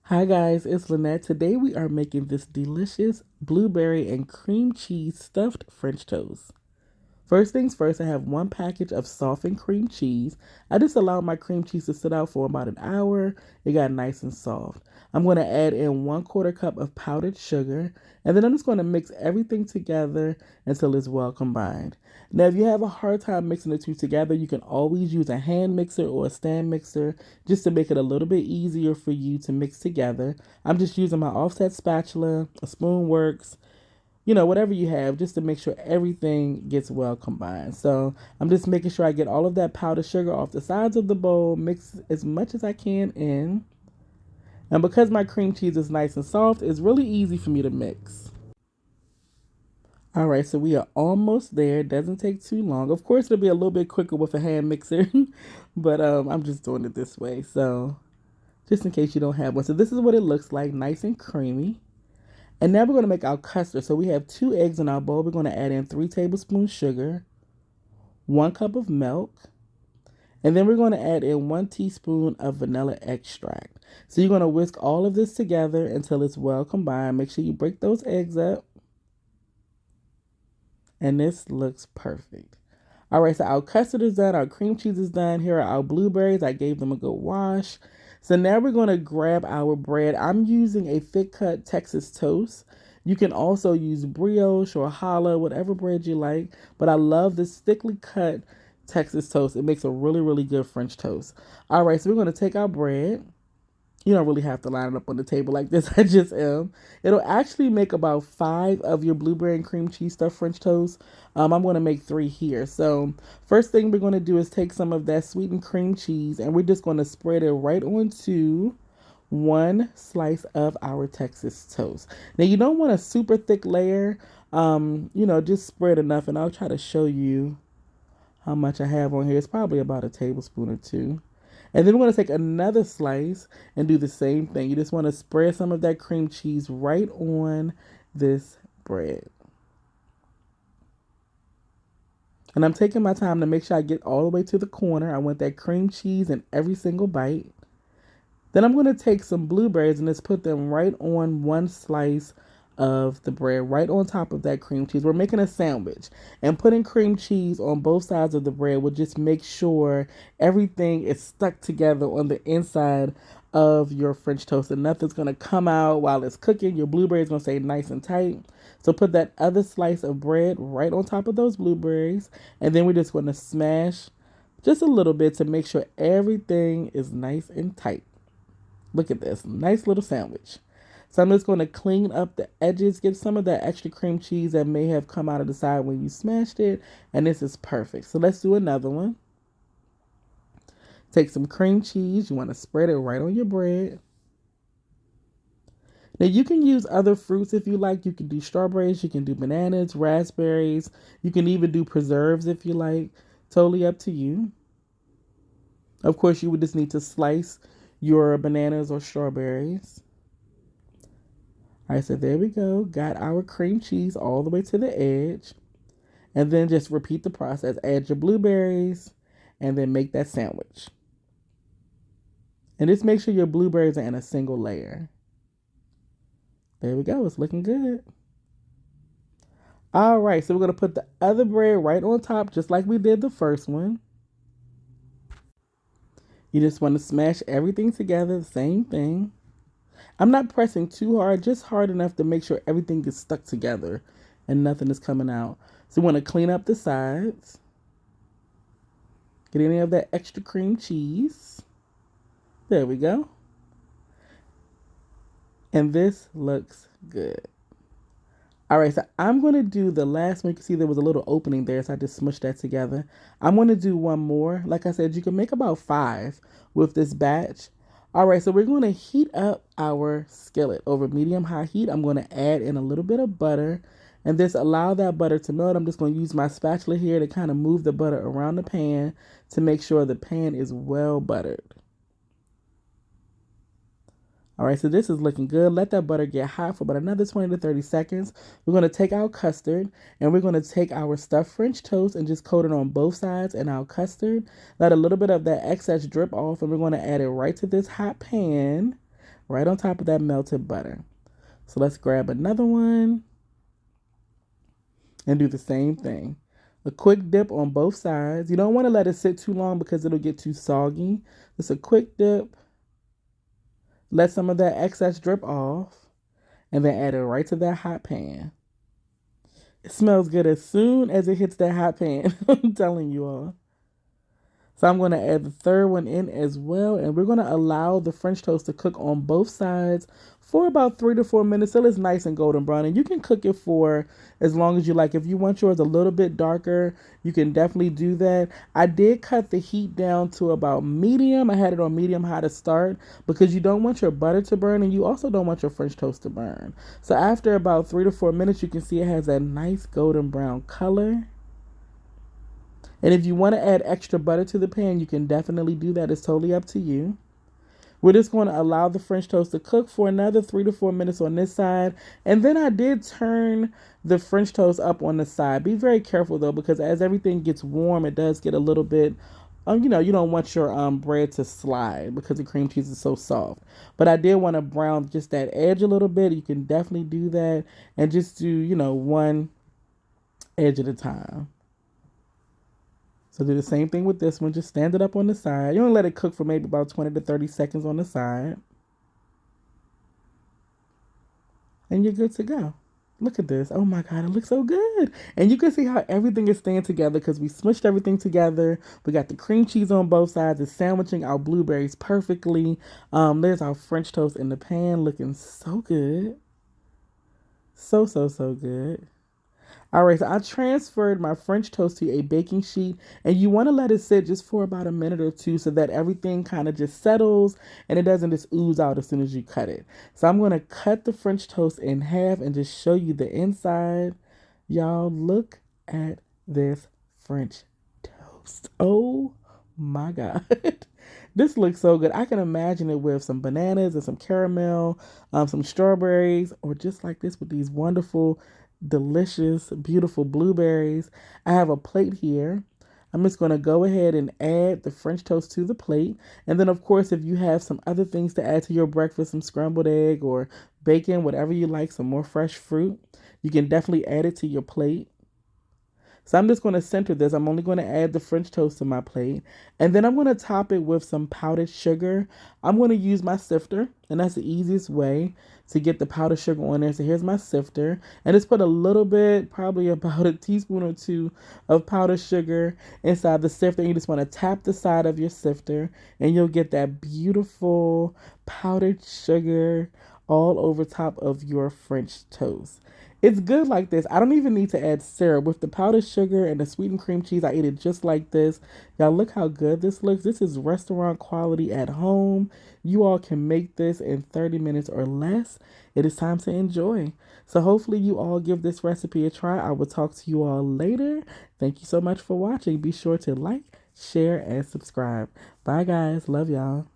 Hi guys, it's Lynette. Today we are making this delicious blueberry and cream cheese stuffed French toast. First things first, I have one package of softened cream cheese. I just allowed my cream cheese to sit out for about an hour. It got nice and soft. I'm going to add in 1/4 cup of powdered sugar, and then I'm just going to mix everything together until it's well combined. Now, if you have a hard time mixing the two together, you can always use a hand mixer or a stand mixer just to make it a little bit easier for you to mix together. I'm just using my offset spatula, a spoon works, whatever you have, just to make sure everything gets well combined. So I'm just making sure I get all of that powdered sugar off the sides of the bowl, mix as much as I can in. And because my cream cheese is nice and soft, it's really easy for me to mix. All right, so we are almost there. It doesn't take too long. Of course, it'll be a little bit quicker with a hand mixer, but I'm just doing it this way. So just in case you don't have one. So this is what it looks like, nice and creamy. And now we're going to make our custard. So we have 2 eggs in our bowl. We're going to add in 3 tablespoons sugar, 1 cup of milk, and then we're going to add in 1 teaspoon of vanilla extract. So you're going to whisk all of this together until it's well combined. Make sure you break those eggs up. And this looks perfect. All right, so our custard is done. Our cream cheese is done. Here are our blueberries. I gave them a good wash. So now we're going to grab our bread. I'm using a thick cut Texas toast. You can also use brioche or challah, whatever bread you like. But I love this thickly cut Texas toast. It makes a really, really good French toast. All right, so we're going to take our bread. You don't really have to line it up on the table like this. I just am. It'll actually make about 5 of your blueberry and cream cheese stuffed French toast. I'm going to make 3 here. So first thing we're going to do is take some of that sweetened cream cheese and we're just going to spread it right onto one slice of our Texas toast. Now you don't want a super thick layer. Just spread enough, and I'll try to show you how much I have on here. It's probably about a tablespoon or two. And then we're going to take another slice and do the same thing. You just want to spread some of that cream cheese right on this bread. And I'm taking my time to make sure I get all the way to the corner. I want that cream cheese in every single bite. Then I'm going to take some blueberries and just put them right on one slice of the bread, right on top of that cream cheese. We're making a sandwich, and putting cream cheese on both sides of the bread will just make sure everything is stuck together on the inside of your French toast, and nothing's going to come out while it's cooking. Your blueberries going to stay nice and tight. So put that other slice of bread right on top of those blueberries, and then we're just going to smash just a little bit to make sure everything is nice and tight. Look at this, nice little sandwich. So I'm just going to clean up the edges, get some of that extra cream cheese that may have come out of the side when you smashed it, and this is perfect. So let's do another one. Take some cream cheese. You want to spread it right on your bread. Now you can use other fruits if you like. You can do strawberries, you can do bananas, raspberries. You can even do preserves if you like. Totally up to you. Of course, you would just need to slice your bananas or strawberries. All right, so there we go. Got our cream cheese all the way to the edge. And then just repeat the process. Add your blueberries and then make that sandwich. And just make sure your blueberries are in a single layer. There we go. It's looking good. All right, so we're going to put the other bread right on top just like we did the first one. You just want to smash everything together, the same thing. I'm not pressing too hard, just hard enough to make sure everything gets stuck together and nothing is coming out. So we want to clean up the sides. Get any of that extra cream cheese. There we go. And this looks good. All right, so I'm going to do the last one. You can see there was a little opening there, so I just smushed that together. I'm going to do one more. Like I said, you can make about 5 with this batch. All right, so we're going to heat up our skillet over medium-high heat. I'm going to add in a little bit of butter and just allow that butter to melt. I'm just going to use my spatula here to kind of move the butter around the pan to make sure the pan is well buttered. All right, so this is looking good. Let that butter get hot for about another 20 to 30 seconds. We're going to take our custard and we're going to take our stuffed French toast and just coat it on both sides in our custard. Let a little bit of that excess drip off and we're going to add it right to this hot pan. right on top of that melted butter. So let's grab another one and do the same thing. A quick dip on both sides. You don't want to let it sit too long because it'll get too soggy. Just a quick dip. Let some of that excess drip off and then add it right to that hot pan. It smells good as soon as it hits that hot pan. I'm telling you all. So I'm going to add the third one in as well. And we're going to allow the French toast to cook on both sides for about 3 to 4 minutes till it's nice and golden brown. And you can cook it for as long as you like. If you want yours a little bit darker, you can definitely do that. I did cut the heat down to about medium. I had it on medium high to start because you don't want your butter to burn and you also don't want your French toast to burn. So after about 3 to 4 minutes, you can see it has that nice golden brown color. And if you want to add extra butter to the pan, you can definitely do that. It's totally up to you. We're just going to allow the French toast to cook for another 3 to 4 minutes on this side. And then I did turn the French toast up on the side. Be very careful though, because as everything gets warm, it does get a little bit, you don't want your bread to slide because the cream cheese is so soft. But I did want to brown just that edge a little bit. You can definitely do that and just do, one edge at a time. So do the same thing with this one. Just stand it up on the side. You want to let it cook for maybe about 20 to 30 seconds on the side. And you're good to go. Look at this. Oh my God, it looks so good. And you can see how everything is staying together because we smushed everything together. We got the cream cheese on both sides. It's sandwiching our blueberries perfectly. There's our French toast in the pan looking so good. So, so, so good. All right, so I transferred my French toast to a baking sheet, and you want to let it sit just for about a minute or two so that everything kind of just settles and it doesn't just ooze out as soon as you cut it. So I'm going to cut the French toast in half and just show you the inside. Y'all, look at this French toast. Oh my God. This looks so good. I can imagine it with some bananas and some caramel, some strawberries, or just like this with these wonderful delicious, beautiful blueberries. I have a plate here. I'm just going to go ahead and add the French toast to the plate. And then, of course, if you have some other things to add to your breakfast, some scrambled egg or bacon, whatever you like, some more fresh fruit, you can definitely add it to your plate. So I'm just going to center this. I'm only going to add the French toast to my plate. And then I'm going to top it with some powdered sugar. I'm going to use my sifter, and that's the easiest way to get the powdered sugar on there. So here's my sifter. And just put a little bit, probably about a teaspoon or two of powdered sugar inside the sifter. And you just want to tap the side of your sifter, and you'll get that beautiful powdered sugar all over top of your French toast. It's good like this. I don't even need to add syrup. With the powdered sugar and the sweetened cream cheese, I eat it just like this. Y'all, look how good this looks. This is restaurant quality at home. You all can make this in 30 minutes or less. It is time to enjoy. So hopefully you all give this recipe a try. I will talk to you all later. Thank you so much for watching. Be sure to like, share, and subscribe. Bye, guys. Love y'all.